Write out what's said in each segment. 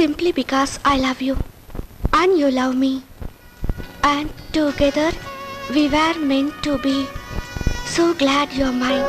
simply because I love you and you love me, and together we were meant to be. So glad you're mine.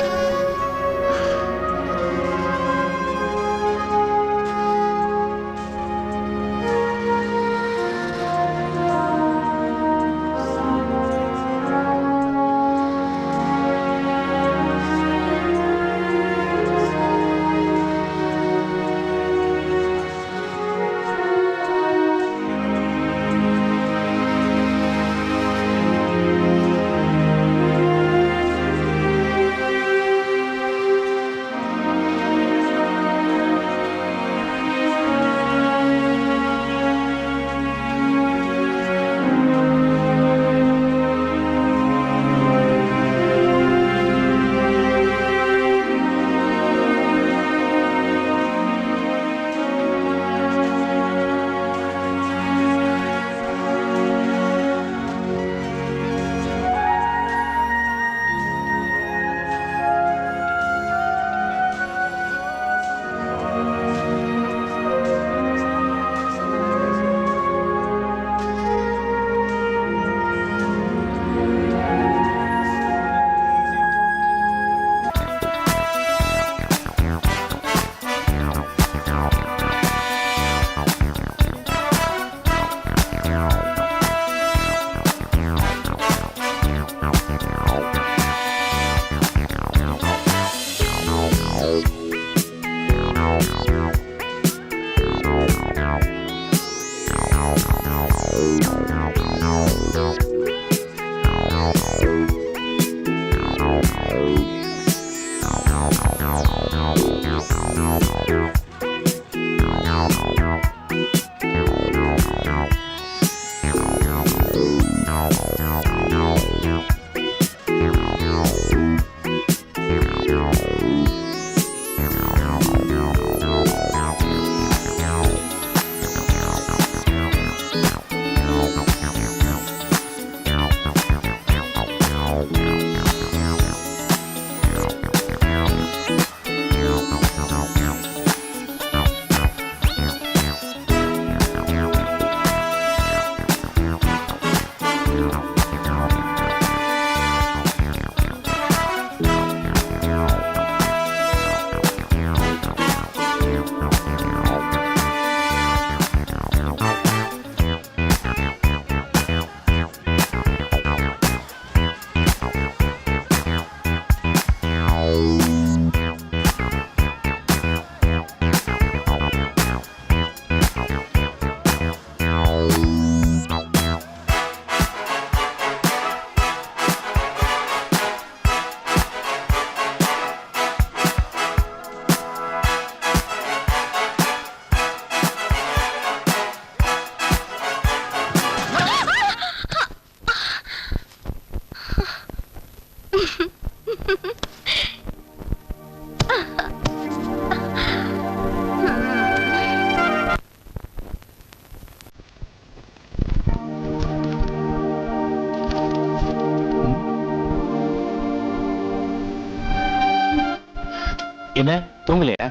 என்ன தூங்கலையா?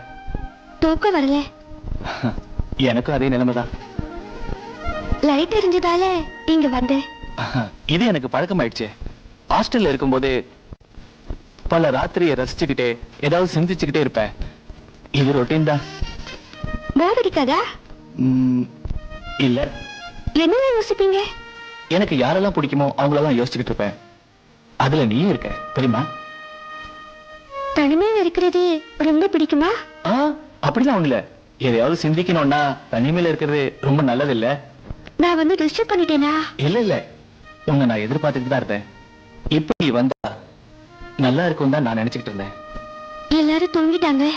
தூக்கம் வரல. எனக்கும் அதே நிலைமைதான். Light எரிஞ்சதால இங்க வந்தேன். இது எனக்கு பழக்கமாயிடுச்சு. ஹாஸ்டல்ல இருக்கும்போது பல ராத்திரியை ரசிச்சுக்கிட்டே ஏதாவது சிந்திச்சுக்கிட்டே இருப்பேன். இது ரொட்டீன் தான். போர் அடிக்காதா? இல்ல. என்ன யோசிப்பீங்க? எனக்கு யாரெல்லாம் பிடிக்குமோ அவங்களெல்லாம் யோசிச்சுக்கிட்டு இருப்பேன். அதுல நீயும் இருக்க தெரியுமா? தனிமையா இருக்கிறது ரொம்ப பிடிக்குமா? அப்படிலாம் ஒண்ணு இல்ல. எதையாவது சிந்திக்கணும்னா தனிமையில இருக்கிறது ரொம்ப நல்லது இல்ல. நான் வந்து டிஸ்டர்ப் பண்ணிட்டேனா? இல்ல இல்ல, உங்க நான் எதிர்பார்த்துட்டு தான் இருந்தேன். இப்ப நீ வந்தா நல்லா இருக்கும் தான் நான் நினைச்சுக்கிட்டு இருந்தேன். எல்லாரும் தூங்கிட்டாங்க.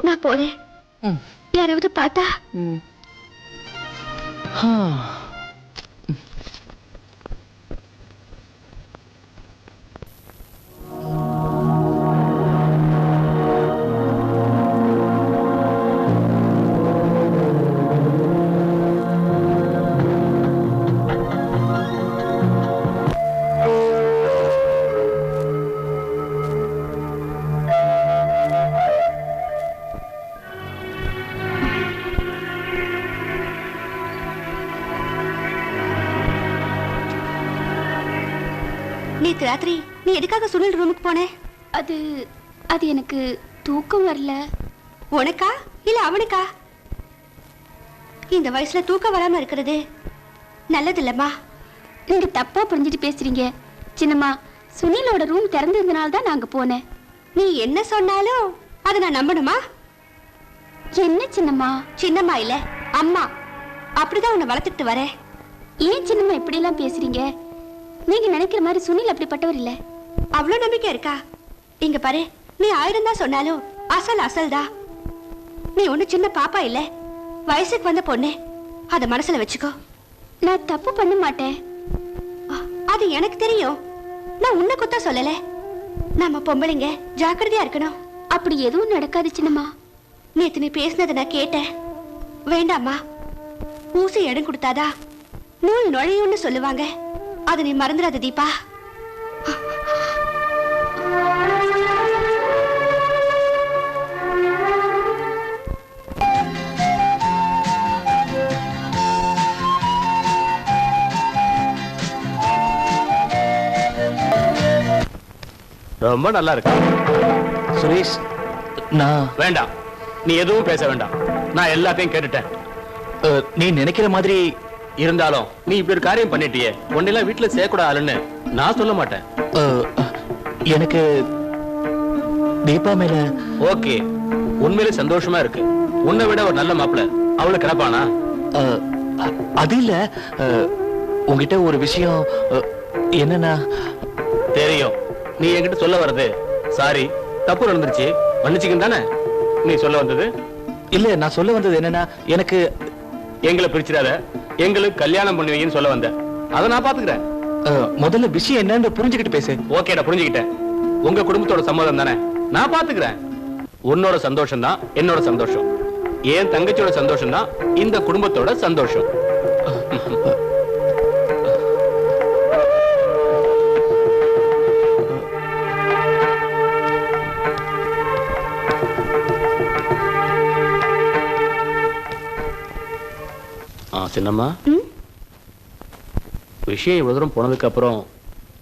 நான் போறேன். யாராவது பார்த்தா? ராத்திரி நீ எதுக்காக சுனில் ரூமுக்கு போன? அது அது எனக்கு தூக்கம் வரல. உனக்கா இல்ல அவனுக்கா? இந்த வயசுல தூக்கம் வராம இருக்கிறது நல்லது இல்லம்மா. நீங்க தப்பா புரிஞ்சுட்டு பேசுறீங்க சின்னம்மா. சுனிலோட ரூம் திறந்திருந்தனால தான் நாங்க போனேன். நீ என்ன சொன்னாலும் அதை நான் நம்பணுமா? என்ன சின்னம்மா? சின்னம்மா இல்ல அம்மா. அப்படிதான் உன்னை வளர்த்துட்டு வர. ஏன் சின்னம்மா இப்படி எல்லாம் பேசுறீங்க? நீங்க நினைக்கிற மாதிரி சுனில் அப்படிப்பட்டவர் இல்ல. அவ்வளவு நம்பிக்கை இருக்கா? இங்க பாரு, நீ 1000 தான் சொன்னாலும் அசல் அசல் தான். நீ ஒண்ணு சின்ன பாப்பா இல்ல, வயசுக்கு வந்த பொண்ணு. அத மனசுல வச்சுக்கோ. நான் தப்பு பண்ண மாட்டேன். அது எனக்கு தெரியும். நான் உன்னை குத்தா சொல்லல. நம்ம பொம்பளைங்க ஜாக்கிரதையா இருக்கணும். அப்படி எதுவும் நடக்காது சின்னம்மா. நேத்து நீ பேசினதை நான் கேட்டேன். வேண்டாமா, ஊசி இடம் கொடுத்தாதா நூல் நுழையும்னு சொல்லுவாங்க. அதை நீ மறந்துடாத தீபா. ரொம்ப நல்லா இருக்கு. சுரேஷ், நான் வேண்டாம், நீ எதுவும் பேச வேண்டாம். நான் எல்லாத்தையும் கேட்டுட்டேன். நீ நினைக்கிற மாதிரி இருந்தாலும் நீ இப்படி ஒரு காரியம் பண்ணிட்டியே, உன்னெல்லாம் வீட்டுல சேர்க்கூட ஆளுன்னு நான் சொல்ல மாட்டேன். எனக்கு தீபா மேல ஓகே, உண்மையிலே சந்தோஷமா இருக்கு. உன்னை விட ஒரு நல்ல மாப்பிள்ள அவளை கிடப்பானா? அது இல்ல, உங்ககிட்ட ஒரு விஷயம். என்னன்னா, தெரியும் நீ என்கிட்ட சொல்ல வர்றது. சாரி, தப்பு நடந்துருச்சு, மன்னிச்சுக்கின்னு தானே நீ சொல்ல வந்தது? இல்ல, நான் சொல்ல வந்தது என்னன்னா, எனக்கு எங்களை பிரிச்சிடாத, எங்களுக்கு கல்யாணம் பண்ணி வைன்னு சொல்ல வந்த. அதை நான் பாத்துக்கிறேன். முதல்ல விஷயம் என்னன்னு புரிஞ்சுக்கிட்டு பேசு. ஓகேடா, புரிஞ்சுக்கிட்டேன். உங்க குடும்பத்தோட சம்மதம் தானே, நான் பாத்துக்கிறேன். உன்னோட சந்தோஷம் தான் என்னோட சந்தோஷம். என் தங்கச்சியோட சந்தோஷம் தான் இந்த குடும்பத்தோட சந்தோஷம். சின்னம்மா, விஷயம் இவ்வளவு தூரம் போனதுக்கு அப்புறம்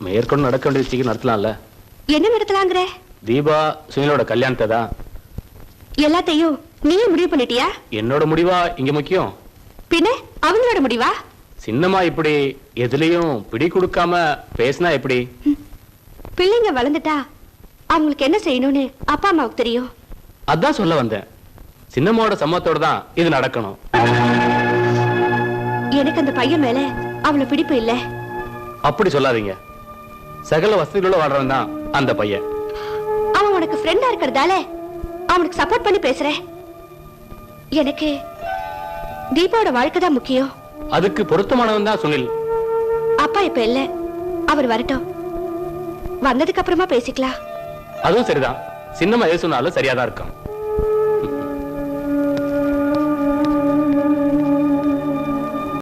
மேற்கொண்டு நடக்க வேண்டிய சீக்கிரம் நடத்தலாம்ல? என்ன நடத்தலாங்கிற? தீபா சுனிலோட கல்யாணத்தை தான். எல்லாத்தையும் நீயே முடிவு பண்ணிட்டியா? என்னோட முடிவா இங்க முக்கியம்? பின்ன அவங்களோட முடிவா? சின்னம்மா இப்படி எதுலயும் பிடி கொடுக்காம பேசினா எப்படி? பிள்ளைங்க வளர்ந்துட்டா அவங்களுக்கு என்ன செய்யணும்னு அப்பா அம்மாவுக்கு தெரியும். அதான் சொல்ல வந்தேன். சின்னம்மாவோட சம்மத்தோட தான் இது நடக்கணும். எனக்கு அந்த பையன் மேல அவ்வளவு பிடிப்பு இல்ல. அப்படி சொல்லாதீங்க. சகல வசதிகளோட வாழ்றவன் தான் அந்த பையன். அவன் உனக்கு ஃப்ரெண்டா இருக்கிறதால அவனுக்கு சப்போர்ட் பண்ணி பேசுறேன். எனக்கு தீபாவோட வாழ்க்கை தான் முக்கியம். அதுக்கு பொருத்தமானவன் தான் சுனில். அப்பா இப்ப இல்ல, அவர் வரட்டும். வந்ததுக்கு அப்புறமா பேசிக்கலாம். அதுவும் சரிதான். சின்னம்மா எது சொன்னாலும் சரியாதான் இருக்கும்.